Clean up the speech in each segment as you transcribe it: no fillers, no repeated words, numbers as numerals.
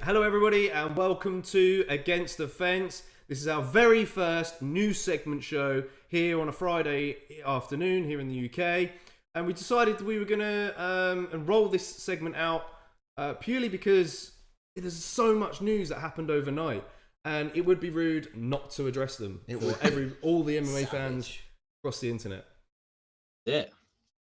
Hello everybody and welcome to Against the Fence. This is our very first news segment show here on a Friday afternoon here in the UK. And we decided we were going to roll this segment out purely because there's so much news that happened overnight. And it would be rude not to address them for all the MMA fans across the internet. Yeah.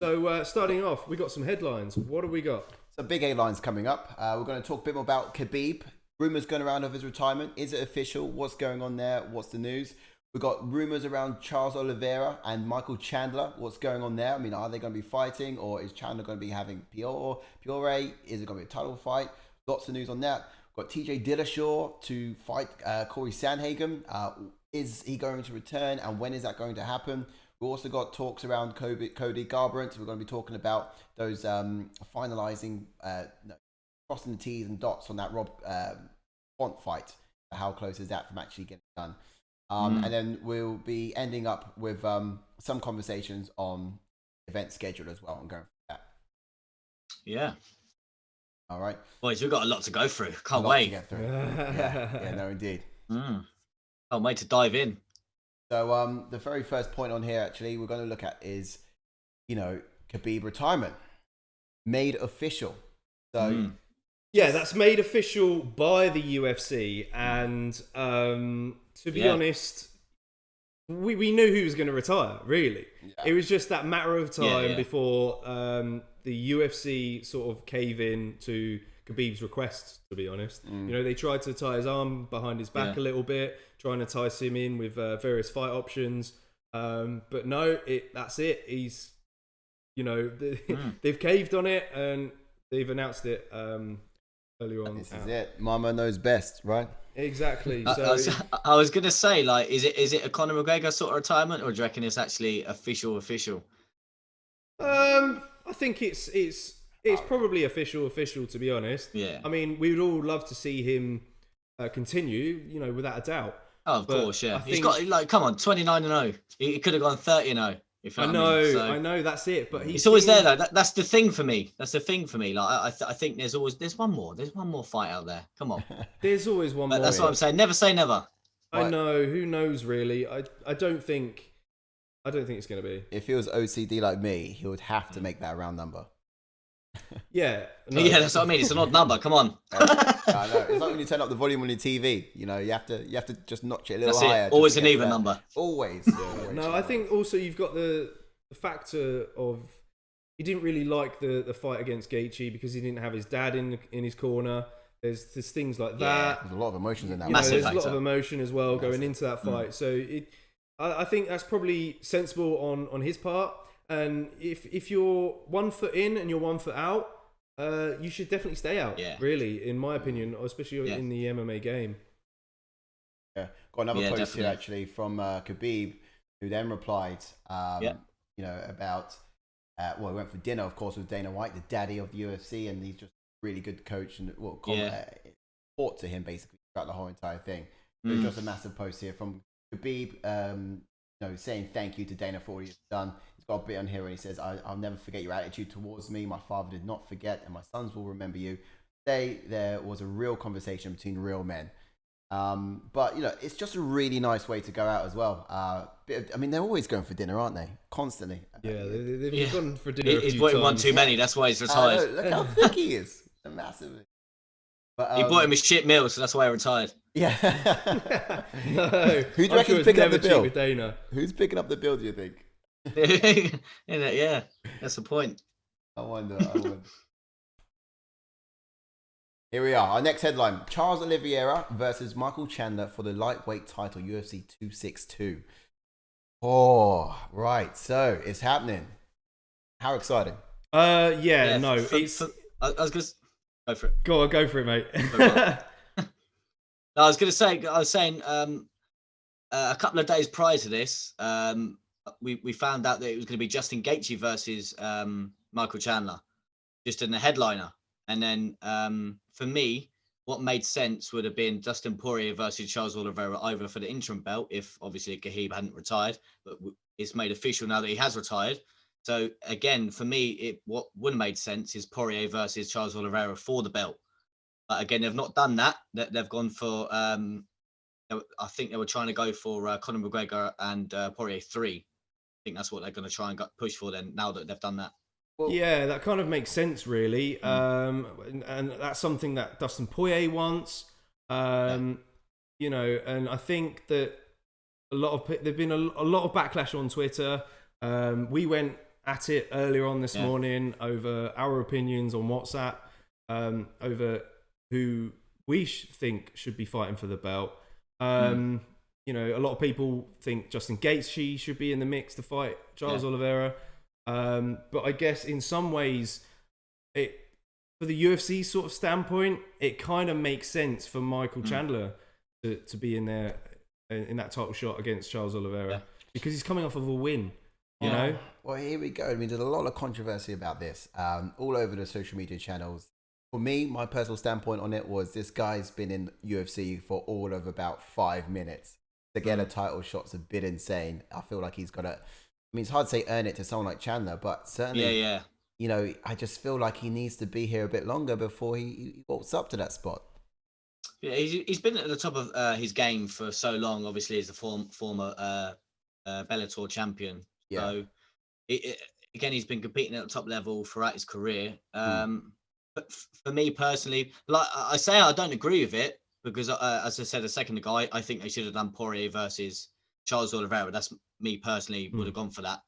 So starting off, we got some headlines. What have we got? Some big headlines coming up. We're going to talk a bit more about Khabib. Rumours going around of his retirement. Is it official? What's going on there? What's the news? We've got rumours around Charles Oliveira and Michael Chandler. What's going on there? I mean, are they going to be fighting, or is Chandler going to be having Piore? Is it going to be a title fight? Lots of news on that. We've got TJ Dillashaw to fight Corey Sandhagen. Is he going to return, and when is that going to happen? We've also got talks around Cody Garbrandt. We're going to be talking about those finalising, crossing the T's and dots on that Rob Font fight. How close is that from actually getting done? And then we'll be ending up with some conversations on event schedule as well and going through that. Yeah. All right. Boys, we've got a lot to go through. Can't wait. To get through. yeah, no, indeed. Can't wait to dive in. So the very first point on here, actually, we're going to look at is, Khabib retirement made official. So, yeah, that's made official by the UFC, and to be honest, we knew who was going to retire. Really, it was just that matter of time before the UFC sort of cave in to Khabib's requests. To be honest, they tried to tie his arm behind his back a little bit, trying to entice him in with various fight options. But no, that's it. He's, they've caved on it and they've announced it earlier on. This is it. Mama knows best, right? Exactly. So I was gonna say, like, is it a Conor McGregor sort of retirement, or do you reckon it's actually official? I think it's probably official, to be honest. Yeah. I mean, we would all love to see him continue, without a doubt. Oh, of course, yeah. He's got, come on, 29-0. He could have gone 30-0. I know, that's it. But it's always there, though. That's the thing for me. Like, I think there's one more fight out there. Come on. There's always one more. That's what I'm saying. Never say never. I know. Who knows, really? I don't think it's going to be. If he was OCD like me, he would have to make that a round number. Yeah. No. Yeah, that's what I mean. It's an odd number. Come on. I know. It's like when you turn up the volume on your TV. You have to just notch it a little higher. Always an even number. Always. No, I think also you've got the factor of he didn't really like the fight against Gaethje because he didn't have his dad in his corner. There's things like that. There's a lot of emotions in that. There's a lot of emotion as well going into that fight. So I think that's probably sensible on his part. And if you're 1 foot in and you're 1 foot out, you should definitely stay out. Yeah. Really, in my opinion, especially in the MMA game. Yeah, got another post here actually from Khabib, who then replied, about he went for dinner, of course, with Dana White, the daddy of the UFC, and he's just a really good coach and fought to him basically throughout the whole entire thing. So just a massive post here from Khabib, saying thank you to Dana for what he's done. He's got a bit on here and he says, I'll never forget your attitude towards me. My father did not forget, and my sons will remember you. There was a real conversation between real men. But, it's just a really nice way to go out as well. They're always going for dinner, aren't they? Constantly. Yeah, they've gone for dinner. He's bought him one too many. That's why he's retired. Look how thick he is. Massively. But, he bought him a shit meal, so that's why he retired. Yeah. No. Who do you reckon's picking up the bill? With Dana. Who's picking up the bill, do you think? Yeah, that's the point. I wonder. Here we are. Our next headline. Charles Oliveira versus Michael Chandler for the lightweight title, UFC 262. Oh, right. So, it's happening. How exciting. I It's... I was going to... Go for it. Go for it, mate. I was saying a couple of days prior to this, we found out that it was going to be Justin Gaethje versus Michael Chandler, just in the headliner. And then for me, what made sense would have been Dustin Poirier versus Charles Oliveira either for the interim belt, if obviously Khabib hadn't retired, but it's made official now that he has retired. So again, for me, what would have made sense is Poirier versus Charles Oliveira for the belt. But again, they've not done that. They've gone for I think they were trying to go for Conor McGregor and Poirier 3. I think that's what they're going to try and push for then. Now that they've done that. Well, yeah, that kind of makes sense, really. And that's something that Dustin Poirier wants. You know, and I think that there've been a lot of backlash on Twitter. We went at it earlier on this morning over our opinions on WhatsApp, over who we think should be fighting for the belt. You know, a lot of people think Justin Gaethje should be in the mix to fight Charles Oliveira. But I guess in some ways, for the UFC sort of standpoint, it kind of makes sense for Michael Chandler to be in there in that title shot against Charles Oliveira because he's coming off of a win. You know. Well, here we go. I mean, there's a lot of controversy about this all over the social media channels. For me, my personal standpoint on it was this guy's been in UFC for all of about 5 minutes. To get a title shot's a bit insane. I feel like he's got to. I mean, it's hard to say earn it to someone like Chandler, but certainly, you know, I just feel like he needs to be here a bit longer before he walks up to that spot. Yeah, he's been at the top of his game for so long. Obviously, as a former Bellator champion. Yeah. So, again, he's been competing at the top level throughout his career. But for me personally, like I say, I don't agree with it because, as I said a second ago, I think they should have done Poirier versus Charles Oliveira. That's me personally would have gone for that.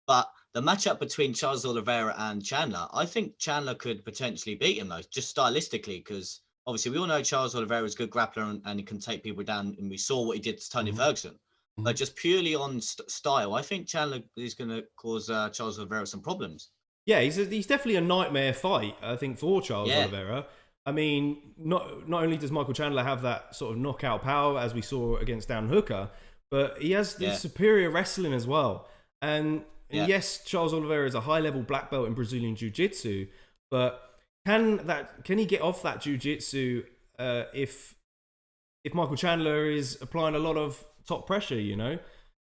But the matchup between Charles Oliveira and Chandler, I think Chandler could potentially beat him though, just stylistically, because obviously we all know Charles Oliveira is a good grappler and he can take people down, and we saw what he did to Tony Ferguson. But just purely on style, I think Chandler is going to cause Charles Oliveira some problems. Yeah, he's definitely a nightmare fight, I think, for Charles Oliveira. I mean, not only does Michael Chandler have that sort of knockout power, as we saw against Dan Hooker, but he has the superior wrestling as well. And yes, Charles Oliveira is a high-level black belt in Brazilian Jiu-Jitsu, but can he get off that Jiu-Jitsu if Michael Chandler is applying a lot of top pressure, you know,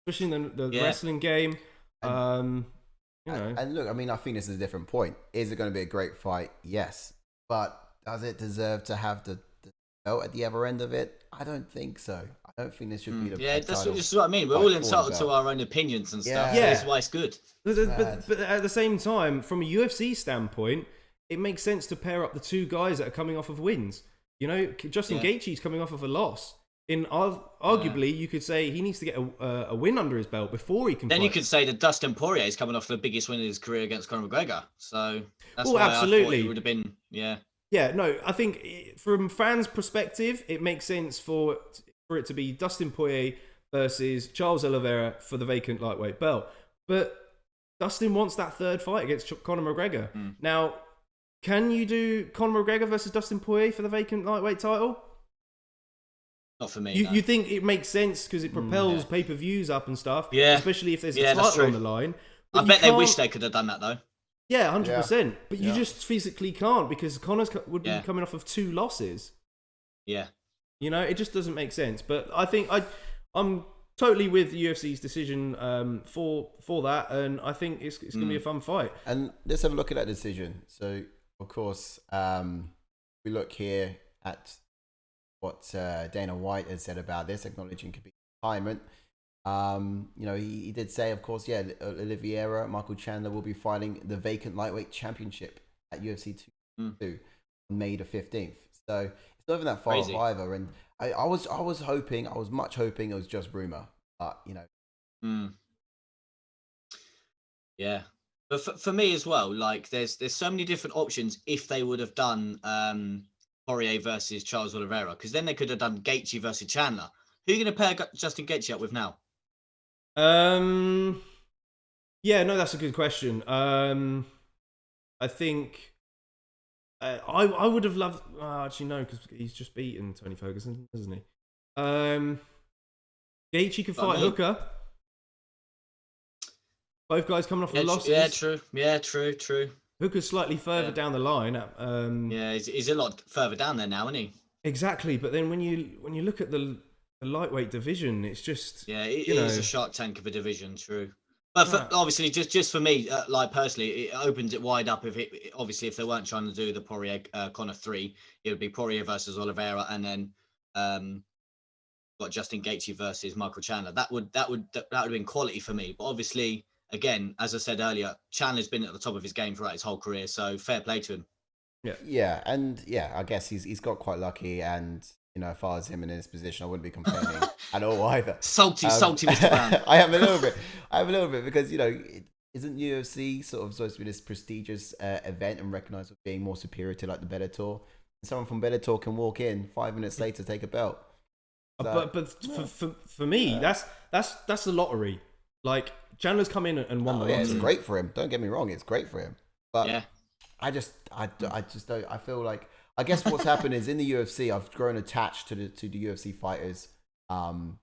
especially in the wrestling game? You know. And look, I mean, I think this is a different point. Is it going to be a great fight? Yes. But does it deserve to have the belt at the other end of it? I don't think so. I don't think this should be the that's what I mean. We're all entitled to our own opinions and stuff. Yeah. That's why it's good. But at the same time, from a UFC standpoint, it makes sense to pair up the two guys that are coming off of wins. You know, Justin Gaethje's coming off of a loss. Arguably, you could say he needs to get a win under his belt before he can. Then you could say that Dustin Poirier is coming off the biggest win of his career against Conor McGregor. So that's why absolutely. I thought it would have been Yeah, no, I think from fans' perspective, it makes sense for it to be Dustin Poirier versus Charles Oliveira for the vacant lightweight belt. But Dustin wants that third fight against Conor McGregor. Now, can you do Conor McGregor versus Dustin Poirier for the vacant lightweight title? Not for me. You think it makes sense because it propels pay-per-views up and stuff? Yeah. Especially if there's a title on the line. But I bet they wish they could have done that though. Yeah, 100%. But you just physically can't because Conor's would be coming off of 2 losses. Yeah. You know, it just doesn't make sense. But I think I'm totally with the UFC's decision for that, and I think it's going to be a fun fight. And let's have a look at that decision. So, of course, we look here at what Dana White has said about this, acknowledging Khabib retirement. You know, he did say, of course, Oliveira, Michael Chandler will be fighting the vacant lightweight championship at UFC 2 on May the 15th. So it's not even that far off either. And I was much hoping it was just rumor, but you know. Yeah, but for me as well, like there's so many different options if they would have done Poirier versus Charles Oliveira, because then they could have done Gaethje versus Chandler. Who are you going to pair Justin Gaethje up with now? Yeah, no, that's a good question. I think I would have loved. Actually, no, because he's just beaten Tony Ferguson, isn't he? Gaethje could fight Hooker. Both guys coming off of losses. Yeah, true. Yeah, true. Hooker's slightly further down the line. He's a lot further down there now, isn't he? Exactly, but then when you look at the lightweight division, it's just it is a shark tank of a division. True, But obviously, just for me, like personally, it opens it wide up. If they weren't trying to do the Poirier Conor 3, it would be Poirier versus Oliveira, and then got Justin Gaethje versus Michael Chandler. That would have been quality for me. But obviously, again, as I said earlier, Chandler's been at the top of his game throughout his whole career, so fair play to him. Yeah, and I guess he's got quite lucky, and if I was him in his position, I wouldn't be complaining at all either. Salty, Mr. Brown. I am a little bit because isn't UFC sort of supposed to be this prestigious event and recognized as being more superior to like the Bellator? And someone from Bellator can walk in 5 minutes later, take a belt. So, for me, that's the lottery. Like Chandler's come in and won the lottery. It's great for him. Don't get me wrong, it's great for him. But yeah. I just don't. I feel like, I guess what's happened is in the UFC, I've grown attached to the UFC fighters, more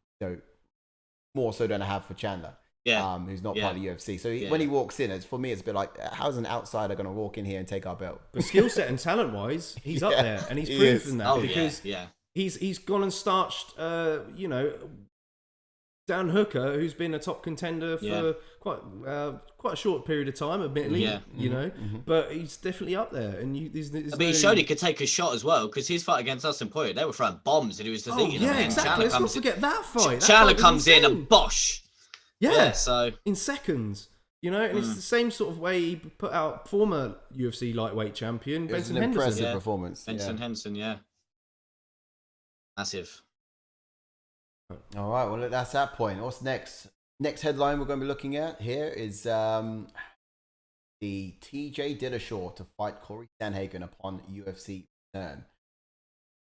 so than I have for Chandler, who's not part of the UFC. So when he walks in, for me, it's a bit like, how's an outsider going to walk in here and take our belt? But skill set and talent wise, he's up there, and he's proven that because he's gone and starched, Dan Hooker, who's been a top contender for quite a short period of time, admittedly, but he's definitely up there. And he showed he could take a shot as well, because his fight against Dustin Poirier, they were throwing bombs, and he was just eating them. Exactly. Let's not forget that fight. Chandler comes in and bosh. So in seconds, and it's the same sort of way he put out former UFC lightweight champion Benson Henderson. Impressive performance. Benson Henderson, massive. All right, well, that's that point. What's next? Next headline we're going to be looking at here is the TJ Dillashaw to fight Corey Sandhagen upon UFC return.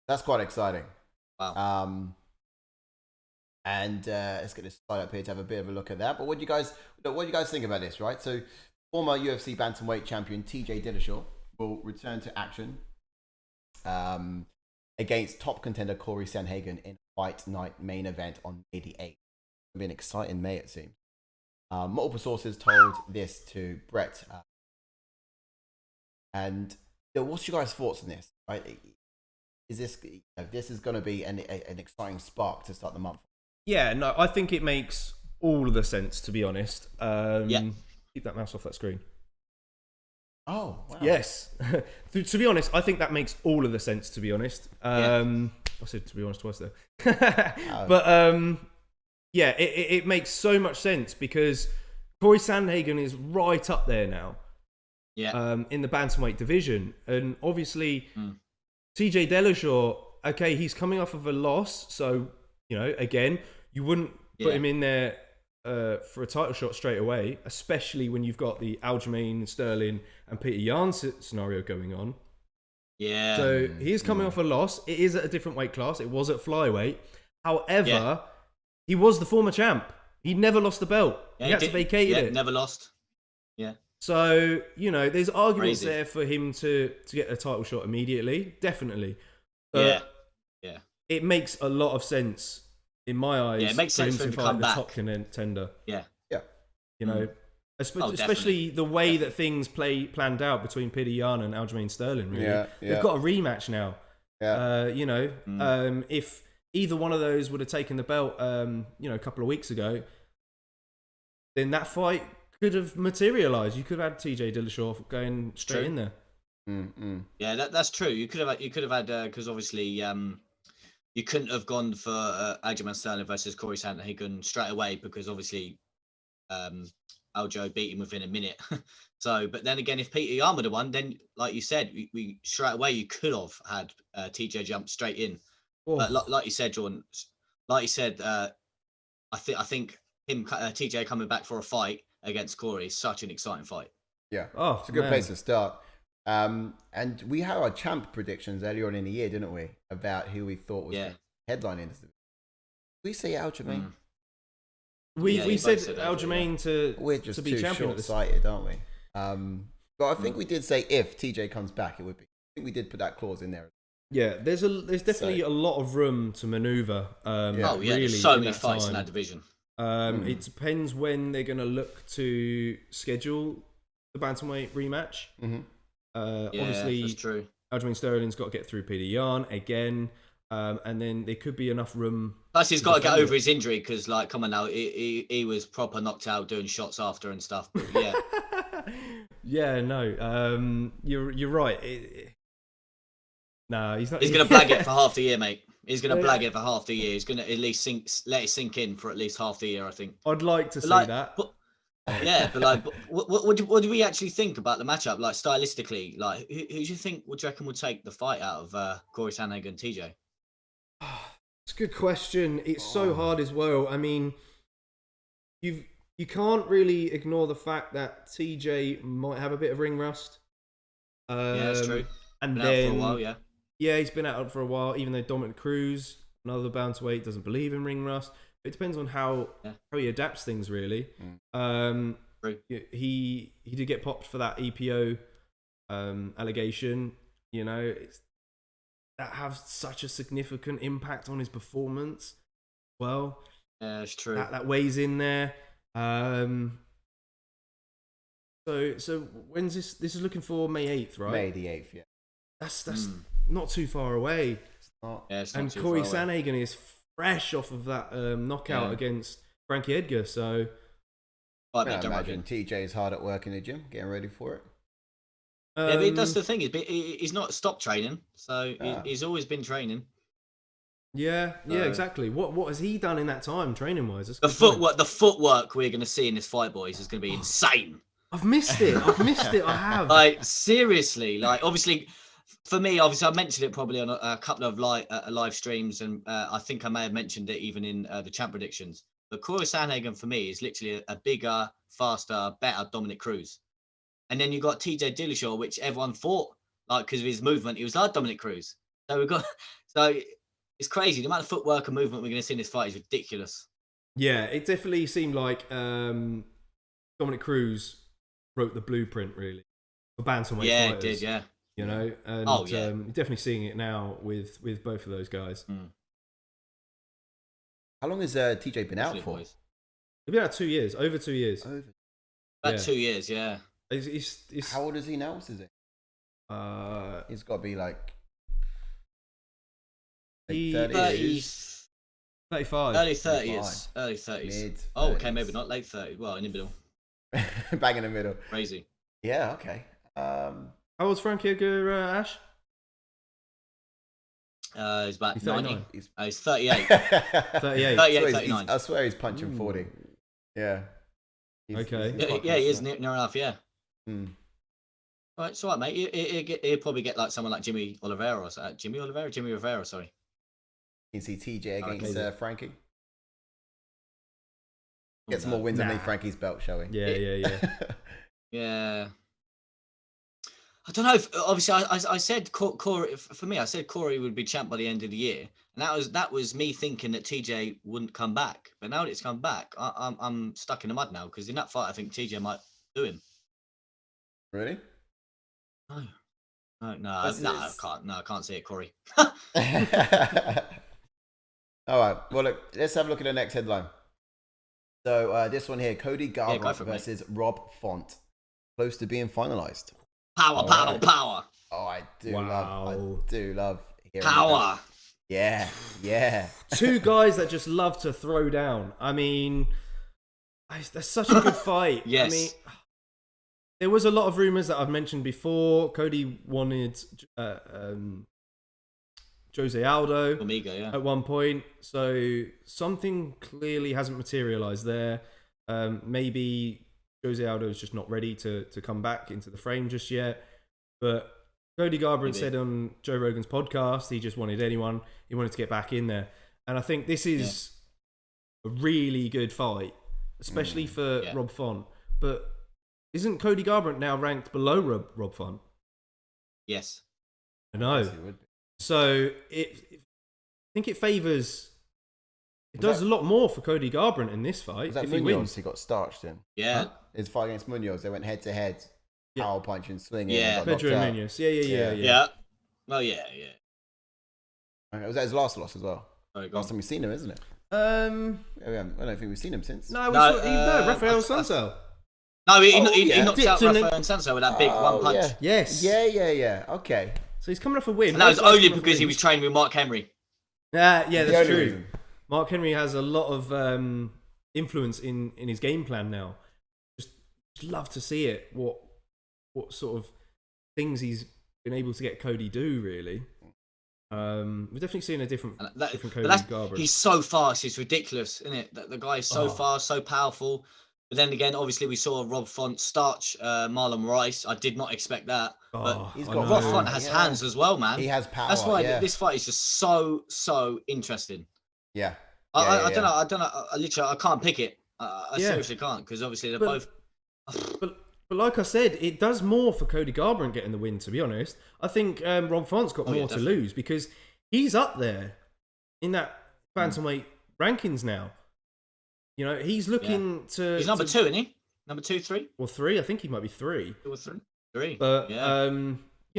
That's quite exciting. Wow. And let's get this slide up here to have a bit of a look at that. But what do you guys think about this, right? So former UFC Bantamweight champion TJ Dillashaw will return to action against top contender Corey Sandhagen in Fight Night main event on May the 8th. It'll be an exciting May, it seems. Multiple sources told this to Brett. And what's your guys' thoughts on this? Right? Is this this is going to be an exciting spark to start the month? Yeah, no, I think it makes all of the sense, to be honest. Keep that mouse off that screen. Oh, wow. Yes. To be honest, I think that makes all of the sense, to be honest. I said to be honest twice there. But it makes so much sense because Corey Sandhagen is right up there now. In the bantamweight division. And obviously TJ Dillashaw, okay, he's coming off of a loss, so again, you wouldn't put him in there for a title shot straight away, especially when you've got the Aljamain Sterling and Peter Yan scenario going on. Yeah. So he's coming off a loss. It is at a different weight class. It was at flyweight. However, he was the former champ. He never lost the belt. He had to vacate it. Never lost. Yeah. So, there's arguments there for him to get a title shot immediately. Definitely. Yeah. It makes a lot of sense in my eyes. Yeah, it makes sense for him to come back. The top contender. Yeah. Especially the way that things planned out between Peter Yan and Aljamain Sterling. Really, they've got a rematch now. If either one of those would have taken the belt, a couple of weeks ago, then that fight could have materialized. You could have had TJ Dillashaw going straight in there. Yeah, that's true. You could have had because obviously you couldn't have gone for Aljamain Sterling versus Corey Sandhagen straight away because obviously Aljo beat him within a minute. So, but then again, if Peter Yan would have won, then like you said, we straight away you could have had TJ jump straight in. But like you said, Jordan, I think him TJ coming back for a fight against Corey is such an exciting fight. Yeah, it's a good place to start. And we had our champ predictions earlier on in the year, didn't we? About who we thought was headlining this. We say Aljamain. We said Aljamain we're just to be too champion. Short-sighted, aren't we? But I think we did say if TJ comes back, it would be. I think we did put that clause in there. Yeah, there's definitely a lot of room to maneuver. Really, there's so many fights in that division. It depends when they're going to look to schedule the bantamweight rematch. Obviously, that's true. Aljamain Sterling's got to get through Peter Yan again. and then there could be enough room. Plus, he's got to get over his injury because, like, come on now, he was proper knocked out doing shots after and stuff. But yeah, yeah, no, you're right. No, he's not. He's going to blag it for half the year, mate. He's going to blag it for half the year. He's going to at least let it sink in for at least half the year, I think. I'd like to say that. But, yeah, but like, what do we actually think about the matchup? Like, stylistically, like, who do you think, what do you reckon would take the fight out of Corey Sandhagen and TJ? It's a good question. It's so hard as well. I mean, you can't really ignore the fact that TJ might have a bit of ring rust. Yeah, that's true. And been then out for a while, yeah. Yeah, he's been out for a while, even though Dominic Cruz, another Bantamweight, doesn't believe in ring rust. It depends on how he adapts things, really. He did get popped for that EPO allegation. You know, that has such a significant impact on his performance. Well, yeah, it's true. That weighs in there. So when's this? This is looking for May 8th, right? May the 8th, yeah. That's not too far away. It's not. Yeah, it's not and too Corey far away. Sandhagen is fresh off of that knockout against Frankie Edgar. So I imagine TJ's hard at work in the gym, getting ready for it. Yeah, but that's the thing. He's not stopped training, so he's always been training. Yeah, exactly. What has he done in that time, training wise? The footwork we're going to see in this fight, boys, is going to be insane. I've missed it. I have. Like, seriously, like, obviously, for me, obviously, I mentioned it probably on a couple of live streams, and I think I may have mentioned it even in the champ predictions. But Corey Sandhagen, for me, is literally a bigger, faster, better Dominic Cruz. And then you got TJ Dillashaw, which everyone thought, like, because of his movement, he was like Dominic Cruz. So it's crazy. The amount of footwork and movement we're going to see in this fight is ridiculous. Yeah, it definitely seemed like Dominic Cruz wrote the blueprint, really, for bantamweight fighters. Yeah, it did, yeah. You know, and you're definitely seeing it now with both of those guys. How long has TJ been out for? He's been out 2 years, over 2 years. About 2 years, yeah. He's how old is he now? What's his age? He's got to be like 30s. 35. Early 30s. Early 30s. Mid-30s. Oh, okay, maybe not late 30s. Well, in the middle. Bang in the middle. Crazy. Yeah, okay. How old's Frankie Edgar, Ash? He's about 39. 90. He's 38. 38. 39. I swear he's punching 40. Yeah. Okay. He is near enough, yeah. All right, it's all right, mate. He'll probably get like someone like Jimmy Rivera, sorry. You can see TJ against Frankie. Get some more wins underneath Frankie's belt, shall we? Yeah. Yeah. I don't know. Obviously, I said Corey. For me, I said Corey would be champ by the end of the year, and that was me thinking that TJ wouldn't come back. But now that it's come back, I'm stuck in the mud now because in that fight, I think TJ might do him. Really? No, I can't. No, I can't see it, Corey. All right. Well, look. Let's have a look at the next headline. So this one here: Cody Garbrandt versus Rob Font, close to being finalized. Power. Oh, I do love hearing power. That. Yeah. Two guys that just love to throw down. I mean, that's such a good fight. Yes. I mean, there was a lot of rumors that I've mentioned before. Cody wanted Jose Aldo at one point, so something clearly hasn't materialized there. Maybe Jose Aldo is just not ready to come back into the frame just yet. But Cody Garbrandt said on Joe Rogan's podcast he just wanted anyone. He wanted to get back in there. And I think this is a really good fight, especially for Rob Font. But isn't Cody Garbrandt now ranked below Rob Font? Yes. I know. So I think it favours... It does a lot more for Cody Garbrandt in this fight. Was that if Munoz he wins? he got starched in? Yeah. Huh? His fight against Munoz, they went head to head, power punching, swinging. Yeah. Pedro and Munoz. Yeah. Well, yeah. Okay, was that his last loss as well? Last time we've seen him, isn't it? I don't think we've seen him since. No, Rafael Sanso. No, he knocked out Rafael and Sanso with that big one punch. Yeah. Yes. Yeah. Okay. So he's coming off a win. And that was only because he was training with Mark Henry. Yeah, The that's only true. reason. Mark Henry has a lot of influence in his game plan now. Just love to see it. What sort of things he's been able to get Cody do, really. We've definitely seen a different Cody Garbrandt. He's so fast, it's ridiculous, isn't it? The guy is so fast, so powerful. But then again, obviously, we saw Rob Font starch Marlon Rice. I did not expect that. But he's got Rob Font has hands as well, man. He has power. That's why this fight is just so interesting. Yeah. I don't know. I literally, I can't pick it. I seriously can't, because obviously they're both. But like I said, it does more for Cody Garbrandt getting the win, to be honest. I think Rob Font's got more to lose, because he's up there in that Bantamweight rankings now. You know, he's looking to... He's number 2, isn't he? Number 2, 3? Well, 3. I think he might be 3. 2 or 3? 3. But, you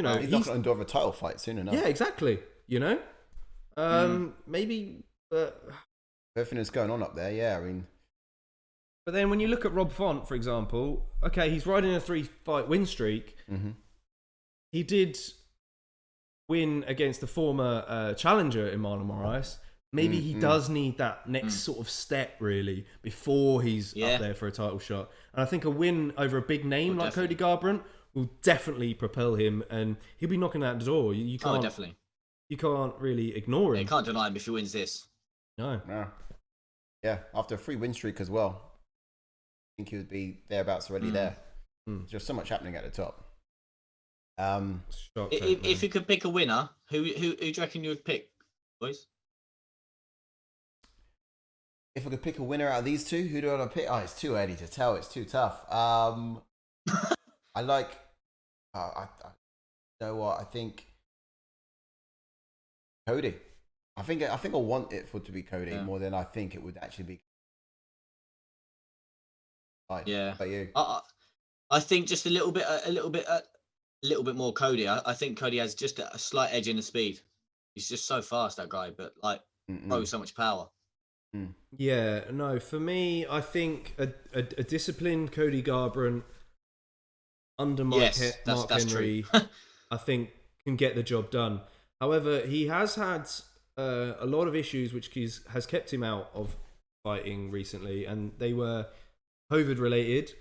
know... he's not going to have a title fight soon enough. Yeah, exactly. You know? Maybe... Everything that's going on up there, yeah, I mean... But then when you look at Rob Font, for example, okay, he's riding a 3-fight win streak. Mm-hmm. He did win against the former challenger in Marlon Moraes. Maybe he does need that next sort of step, really, before he's up there for a title shot. And I think a win over a big name like Cody Garbrandt will definitely propel him, and he'll be knocking at the door. You can't, definitely. You can't really ignore him. Yeah, you can't deny him if he wins this. No. Yeah, after a 3-win streak as well. I think he would be thereabouts already there. There's just so much happening at the top. If you could pick a winner, who do you reckon you would pick, boys? If I could pick a winner out of these two, who do I pick? Oh, it's too early to tell. It's too tough. I like... you know what? I think Cody. I think I want it to be Cody more than I think it would actually be. Yeah. But you? I think just a little bit more Cody. I think Cody has just a slight edge in the speed. He's just so fast, that guy, but so much power. Yeah, no, for me, I think a disciplined Cody Garbrandt under Mark Henry, I think, can get the job done. However, he has had a lot of issues which has kept him out of fighting recently, and they were COVID related.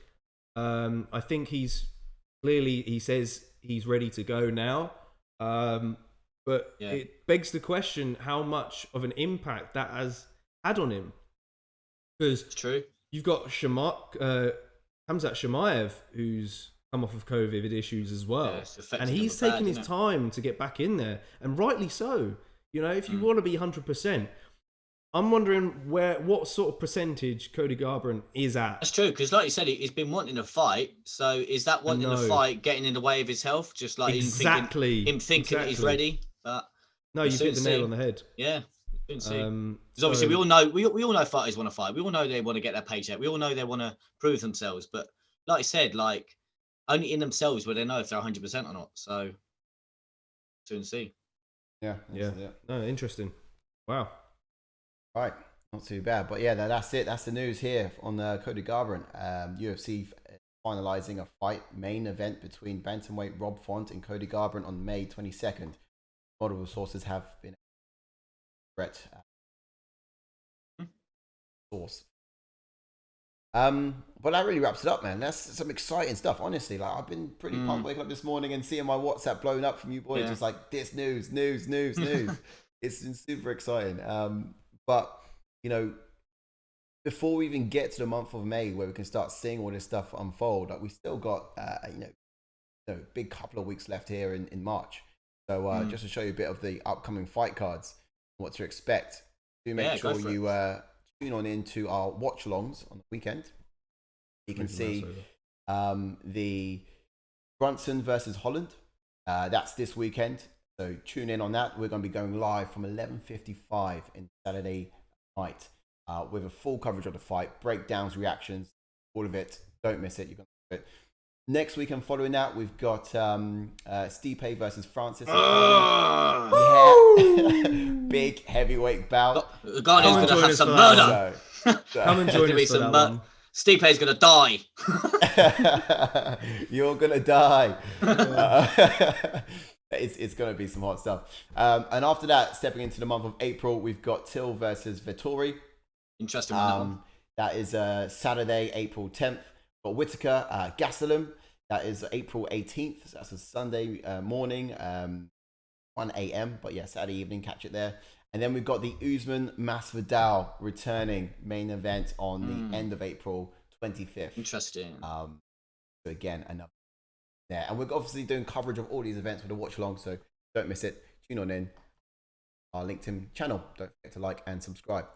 I think he says he's ready to go now. But it begs the question how much of an impact that has had on him. Because it's true. You've got Khamzat Chimaev, who's come off of COVID issues as well. And he's taken his time to get back in there. And rightly so. You know, if you want to be 100%, I'm wondering what sort of percentage Cody Garbrandt is at. That's true, because like you said, he's been wanting a fight. So is that wanting a fight getting in the way of his health? Just like him thinking that he's ready? But no, you hit the nail on the head. Yeah. Because obviously we all know fighters want to fight. We all know they want to get their paycheck. We all know they want to prove themselves. But like I said, like only in themselves will they know if they're 100% or not. So soon see. Yeah. No, interesting. Wow. Right, not too bad. But yeah, that's it. That's the news here on Cody Garbrandt. UFC finalizing a fight main event between bantamweight Rob Font and Cody Garbrandt on May 22nd. Multiple sources have been source. But that really wraps it up, man. That's some exciting stuff, honestly. Like I've been pretty pumped waking up this morning and seeing my WhatsApp blowing up from you boys. Just like this news. It's been super exciting. But you know, before we even get to the month of May where we can start seeing all this stuff unfold, like we still got big couple of weeks left here in March. So just to show you a bit of the upcoming fight cards, what to expect, do make sure you tune on into our watch-alongs on the weekend. You can see the Brunson versus Holland. That's this weekend. So tune in on that. We're going to be going live from 11:55 in Saturday night with a full coverage of the fight, breakdowns, reactions, all of it. Don't miss it. You're going to it. Next weekend following that, we've got Stipe versus Francis. Big heavyweight bout. The Guardian's going to have some murder. Come and join us for that one. Stipe's going to die. You're going to die. It's going to be some hot stuff. And after that, stepping into the month of April, we've got Till versus Vettori. Interesting one. That is Saturday, April 10th. Got Whittaker, Gastelum. That is April 18th. So that's a Sunday morning, 1 a.m. But yeah, Saturday evening, catch it there. And then we've got the Usman Masvidal returning main event on the end of April, 25th. Interesting. So again, another there. And we're obviously doing coverage of all these events with a watch along, so don't miss it. Tune on in. Our LinkedIn channel. Don't forget to like and subscribe.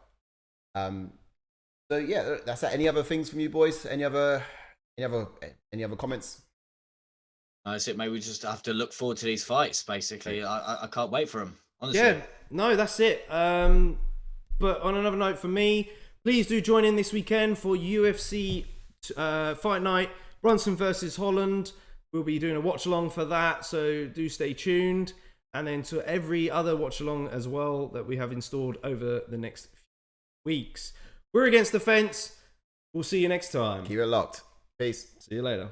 So yeah, that's that. Any other things from you boys? Any other comments? That's it, mate. We just have to look forward to these fights, basically. I can't wait for them, honestly. Yeah, no, that's it. But on another note for me, please do join in this weekend for UFC Fight Night, Brunson versus Holland. We'll be doing a watch along for that, so do stay tuned. And then to every other watch along as well that we have installed over the next few weeks. We're Against the Fence. We'll see you next time. Keep it locked. Peace. See you later.